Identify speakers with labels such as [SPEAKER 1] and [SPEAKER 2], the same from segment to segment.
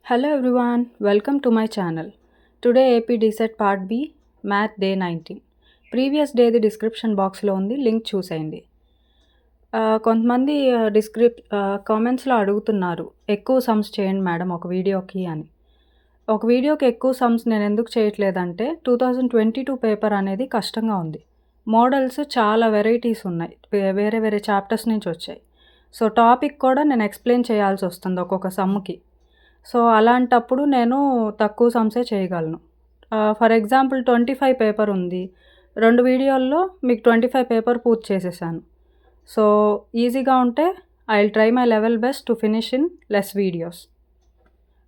[SPEAKER 1] Hello everyone, welcome to my channel. Today AP DSET Part B, Math Day 19. Previous డేది description బాక్స్లో ఉంది, link చూసేయండి. కొంతమంది కామెంట్స్లో అడుగుతున్నారు, ఎక్కువ సమ్స్ చేయండి మేడం ఒక వీడియోకి అని. ఒక వీడియోకి ఎక్కువ సమ్స్ నేను ఎందుకు చేయట్లేదంటే 2022 పేపర్ అనేది కష్టంగా ఉంది. మోడల్స్ చాలా వెరైటీస్ ఉన్నాయి, వేరే వేరే చాప్టర్స్ నుంచి వచ్చాయి. సో టాపిక్ కూడా నేను ఎక్స్ప్లెయిన్ చేయాల్సి వస్తుంది ఒక్కొక్క సమ్కి. సో అలాంటప్పుడు నేను తక్కువ సమ్సే చేయగలను. ఫర్ ఎగ్జాంపుల్ 25 పేపర్ ఉంది, 2 వీడియోల్లో మీకు 25 పేపర్ పూర్తి చేసేసాను. సో ఈజీగా ఉంటే I will try my level best to finish in less videos.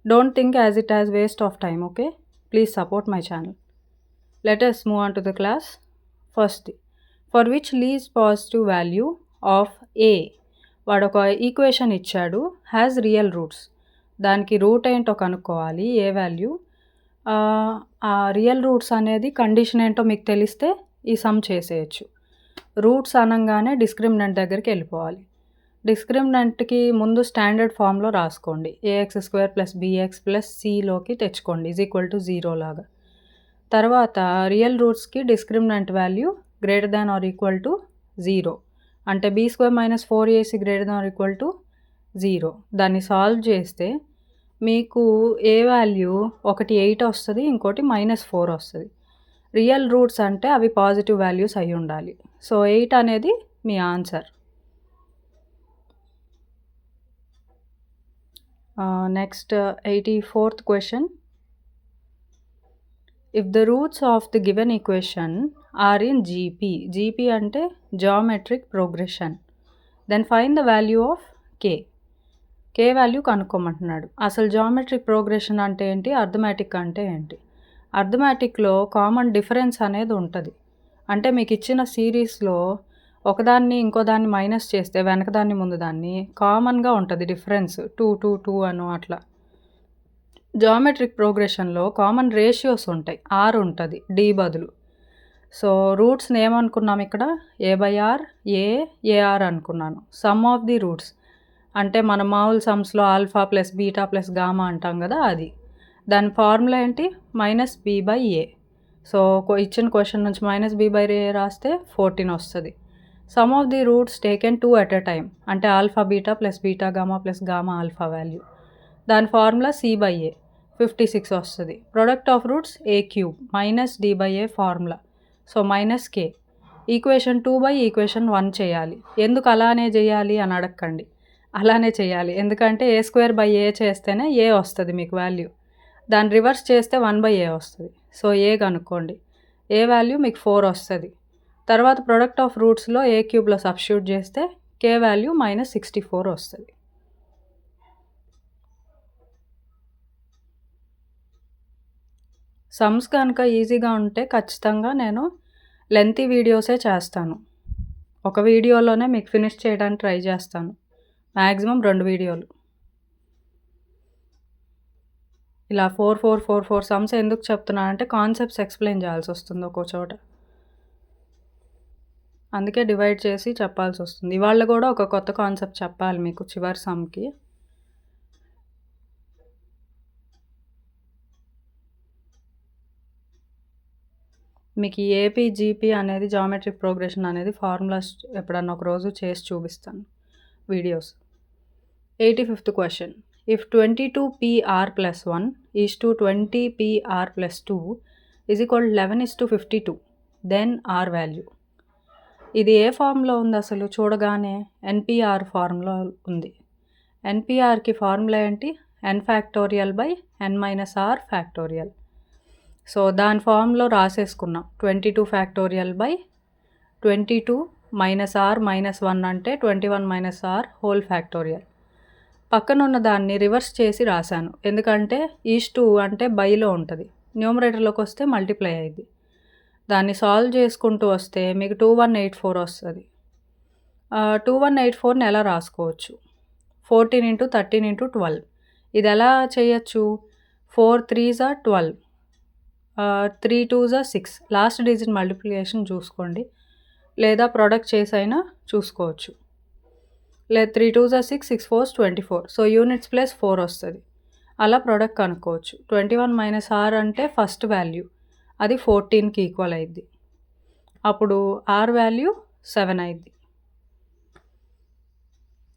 [SPEAKER 1] Don't think as it as waste of time, okay? Please support my channel. Let us move on to the class. First, for which least positive value of a, వాడు ఒక equation ఇచ్చాడు, has real roots. దానికి root ఏంటో కనుక్కోవాలి, a value. ఆ real roots అనేది condition ఏంటో మీకు తెలిస్తే ఈ సమ్ చేసేయచ్చు. రూట్స్ అనగానే డిస్క్రిమినెంట్ దగ్గరికి వెళ్ళిపోవాలి. డిస్క్రిమినెంట్కి ముందు స్టాండర్డ్ ఫామ్లో రాసుకోండి, ax² + bx + cలోకి తెచ్చుకోండి, =0 లాగా. తర్వాత రియల్ రూట్స్కి డిస్క్రిమినెంట్ వాల్యూ > 0, అంటే b² - 4ac > 0. దాన్ని సాల్వ్ చేస్తే మీకు ఏ వాల్యూ ఒకటి 8 వస్తుంది, ఇంకోటి -4 వస్తుంది. రియల్ రూట్స్ అంటే అవి పాజిటివ్ వాల్యూస్ అయి ఉండాలి. సో 8 అనేది మీ answer. Next 84th question. If the roots of the given equation are in GP అంటే geometric progression, then find the value of k value కనుక్కోమంటున్నాడు. అసలు జామెట్రిక్ ప్రోగ్రెషన్ అంటే ఏంటి, అర్థమెటిక్ అంటే ఏంటి? అర్థమెటిక్లో కామన్ డిఫరెన్స్ అనేది ఉంటుంది. అంటే మీకు ఇచ్చిన సిరీస్లో ఒకదాన్ని ఇంకోదాన్ని మైనస్ చేస్తే వెనకదాన్ని ముందు దాన్ని కామన్గా ఉంటుంది డిఫరెన్స్, 2 2 2 అను అట్లా. జామెట్రిక్ ప్రోగ్రెషన్లో కామన్ రేషియోస్ ఉంటాయి, ఆర్ ఉంటుంది డి బదులు. సో రూట్స్ని ఏమనుకున్నాం ఇక్కడ, a/r, ఏఆర్ అనుకున్నాను. సమ్ ఆఫ్ ది రూట్స్ అంటే మన మామూలు సమ్స్లో ఆల్ఫా + బీటా + గామా అంటాం కదా, అది. దాని ఫార్ములా ఏంటి, -b/a. సో ఇచ్చిన క్వశ్చన్ నుంచి -b/a రాస్తే 14 వస్తుంది. Some of the roots taken 2 at a time, అంటే alpha beta + beta gamma + gamma alpha value. దాని ఫార్ములా c/a, 56 వస్తుంది. Product of roots a³ -d/a formula, so -k. Equation 2 equation 1 చేయాలి. ఎందుకు అలానే చేయాలి అని అడగండి, అలానే చేయాలి. ఎందుకంటే a² చేస్తేనే ఏ వస్తుంది మీకు వాల్యూ, దాన్ని రివర్స్ చేస్తే 1/a వస్తుంది. సో ఏ కనుక్కోండి, ఏ వాల్యూ మీకు 4 వస్తుంది. తర్వాత ప్రొడక్ట్ ఆఫ్ రూట్స్లో a³ సబ్స్టిట్యూట్ చేస్తే k వాల్యూ -64 వస్తుంది. సమ్స్ కనుక ఈజీగా ఉంటే ఖచ్చితంగా నేను లెంతీ వీడియోసే చేస్తాను. ఒక వీడియోలోనే మీకు ఫినిష్ చేయడానికి ట్రై చేస్తాను, మ్యాక్సిమం 2 వీడియోలు. ఇలా 4 4 4 4 సమ్స్ ఎందుకు చెప్తున్నానంటే కాన్సెప్ట్స్ ఎక్స్ప్లెయిన్ చేయాల్సి వస్తుంది ఒక్కో చోట, అందుకే డివైడ్ చేసి చెప్పాల్సి వస్తుంది. ఇవాళ కూడా ఒక కొత్త కాన్సెప్ట్ చెప్పాలి మీకు చివరి సమ్కి. మీకు ఏపీ జీపీ అనేది జామెట్రిక్ ప్రోగ్రెషన్ అనేది ఫార్ములాస్ ఎప్పుడన్నా ఒక రోజు చేసి చూపిస్తాను videos. 85th question. If 22pr + 1 is to 20pr + 2 is equal to 11:52, then r value. ఇది ఏ ఫార్ములా ఉంది అసలు చూడగానే, ఎన్పిఆర్ ఫార్ములా ఉంది. ఎన్పిఆర్కి ఫార్ములా ఏంటి, n⁻n-r⁴. సో దాని ఫార్ములో రాసేసుకున్నాం, 22 r - 1 అంటే 21 - r⁴. పక్కన ఉన్న దాన్ని రివర్స్ చేసి రాశాను, ఎందుకంటే ఈజ్-2 అంటే బైలో ఉంటుంది, న్యూమరేటర్లోకి వస్తే మల్టిప్లై అయ్యింది. దాన్ని సాల్వ్ చేసుకుంటూ వస్తే మీకు 2184 వస్తుంది. 2184ని ఎలా రాసుకోవచ్చు, 14 × 13 × 12. ఇది ఎలా చేయొచ్చు, 4 3s are 12, 3 2s are 6. Last digit multiplication చూసుకోండి, లేదా ప్రొడక్ట్ చేసైనా చూసుకోవచ్చు. లేదా 3 2s are 6, 6 4s 24. So units plus 4 వస్తుంది. అలా ప్రొడక్ట్ కనుక్కోవచ్చు. 21 - r అంటే ఫస్ట్ వాల్యూ, అది 14కి ఈక్వల్ అయ్యిద్ది. అప్పుడు r వాల్యూ 7 అయ్యిద్ది.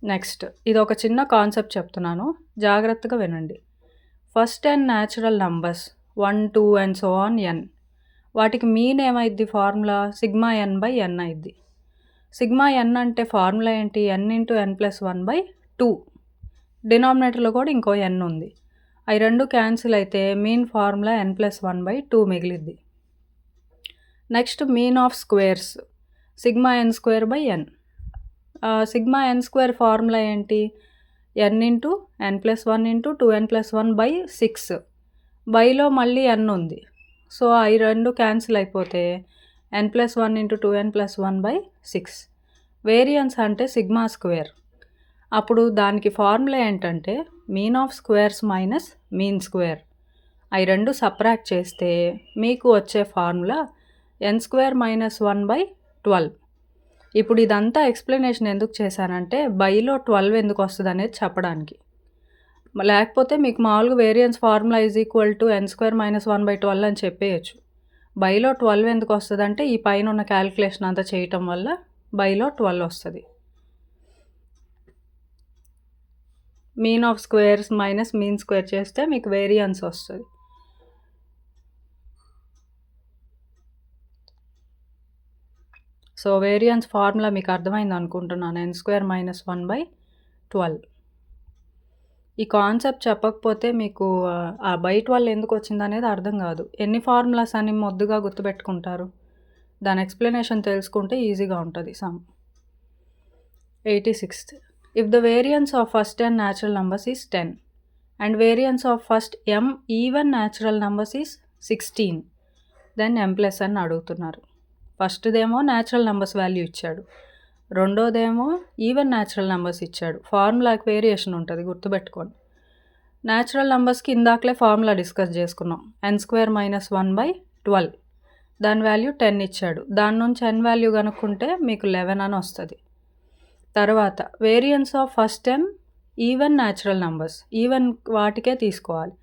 [SPEAKER 1] నెక్స్ట్ ఇదొక చిన్న కాన్సెప్ట్ చెప్తున్నాను, జాగ్రత్తగా వినండి. First n natural numbers 1, 2 and so on n, వాటికి మీన్ ఏమైద్ది? Formula sigma n by n అయ్యిద్ది. సిగ్మా n అంటే ఫార్ములా ఏంటి? n into n+1/2. డినామినేటర్లో కూడా ఇంకో n ఉంది. అవి రెండు క్యాన్సిల్ అయితే మీన్ ఫార్ములా n+1/2 మిగిలిద్ది. Next mean of squares sigma n²/n. Sigma n² formula ఏంటి? n into n+1 into 2n+1/6. బైలో మళ్ళీ n ఉంది, సో అవి రెండు క్యాన్సిల్ అయిపోతే n+1 ఇంటూ 2n+1/6. వేరియన్స్ అంటే సిగ్మా స్క్వేర్. అప్పుడు దానికి ఫార్ములా ఏంటంటే mean of squares minus mean square. అవి రెండు సబ్ట్రాక్ట్ చేస్తే మీకు వచ్చే ఫార్ములా n² - 1/12. ఇప్పుడు ఇదంతా ఎక్స్ప్లెనేషన్ ఎందుకు చేశానంటే బైలో 12 ఎందుకు వస్తుంది అనేది చెప్పడానికి. లేకపోతే మీకు మామూలుగా వేరియన్స్ ఫార్ములా n² - 1/12 అని చెప్పేయచ్చు. బైలో 12 ఎందుకు వస్తుంది అంటే ఈ పైన ఉన్న క్యాలిక్యులేషన్ అంతా చేయటం వల్ల బైలో 12 వస్తుంది. Mean of squares minus mean square చేస్తే మీకు వేరియన్స్ వస్తుంది. సో వేరియన్స్ ఫార్ములా మీకు అర్థమైంది అనుకుంటున్నాను, n² - 1/12. ఈ కాన్సెప్ట్ చెప్పకపోతే మీకు ఆ బై 12 ఎందుకు వచ్చింది అనేది అర్థం కాదు. ఎన్ని ఫార్ములాస్ అని మొద్దుగా గుర్తుపెట్టుకుంటారు? దాని ఎక్స్ప్లెనేషన్ తెలుసుకుంటే ఈజీగా ఉంటుంది some. 86th. If the variance of first n natural numbers is 10 and variance of first m even natural numbers is 16, then m+n అడుగుతున్నారు. ఫస్ట్దేమో న్యాచురల్ నెంబర్స్ వాల్యూ ఇచ్చాడు, రెండోదేమో ఈవెన్ న్యాచురల్ నెంబర్స్ ఇచ్చాడు. ఫార్ములాకి వేరియేషన్ ఉంటుంది, గుర్తుపెట్టుకోండి. న్యాచురల్ నెంబర్స్కి ఇందాకలే formula discuss చేసుకున్నాం, n² - 1/12. దాని value 10 ఇచ్చాడు, దాని నుంచి n వాల్యూ కనుక్కుంటే మీకు 11 అని వస్తుంది. తర్వాత variance of first n even natural numbers, even వాటికే తీసుకోవాలి.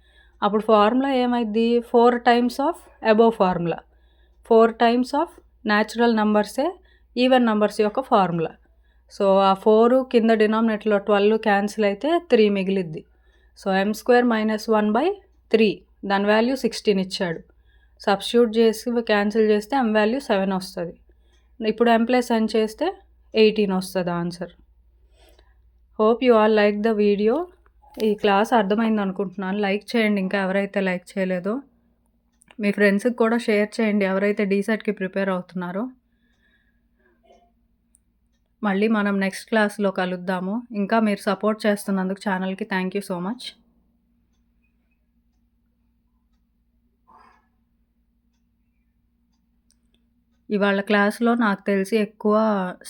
[SPEAKER 1] అప్పుడు ఫార్ములా ఏమైద్ది? 4 times of above formula, 4 times of natural నెంబర్సే ఈవెన్ నెంబర్స్ యొక్క ఫార్ములా. సో ఆ 4 కింద డినామినేటర్లో 12 క్యాన్సిల్ అయితే 3 మిగిలిద్ది. సో m² - 1/3, దాని వాల్యూ 16 ఇచ్చాడు. సబ్స్టిట్యూట్ చేసి క్యాన్సిల్ చేస్తే m వాల్యూ 7 వస్తుంది. ఇప్పుడు m+n చేస్తే 18 వస్తుంది answer. Hope you all like the video. ఈ క్లాస్ అర్థమైంది అనుకుంటున్నాను. లైక్ చేయండి ఇంకా ఎవరైతే లైక్ చేయలేదో. మీ ఫ్రెండ్స్కి కూడా షేర్ చేయండి ఎవరైతే డీసెట్కి ప్రిపేర్ అవుతున్నారో. మళ్ళీ మనం నెక్స్ట్ క్లాస్లో కలుద్దాము. ఇంకా మీరు సపోర్ట్ చేస్తున్నందుకు ఛానల్కి థ్యాంక్ యూ సో మచ్. ఇవాళ క్లాస్లో నాకు తెలిసి ఎక్కువ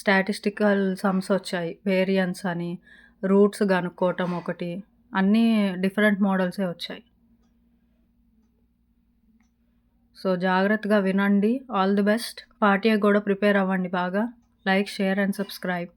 [SPEAKER 1] స్టాటిస్టికల్ సమ్స్ వచ్చాయి. వేరియన్స్ అని, రూట్స్ కనుక్కోవటం ఒకటి, అన్నీ డిఫరెంట్ మోడల్సే వచ్చాయి. సో జాగ్రత్తగా వినండి. All the best. పార్టీకి కూడా ప్రిపేర్ అవ్వండి బాగా. Like, share and subscribe.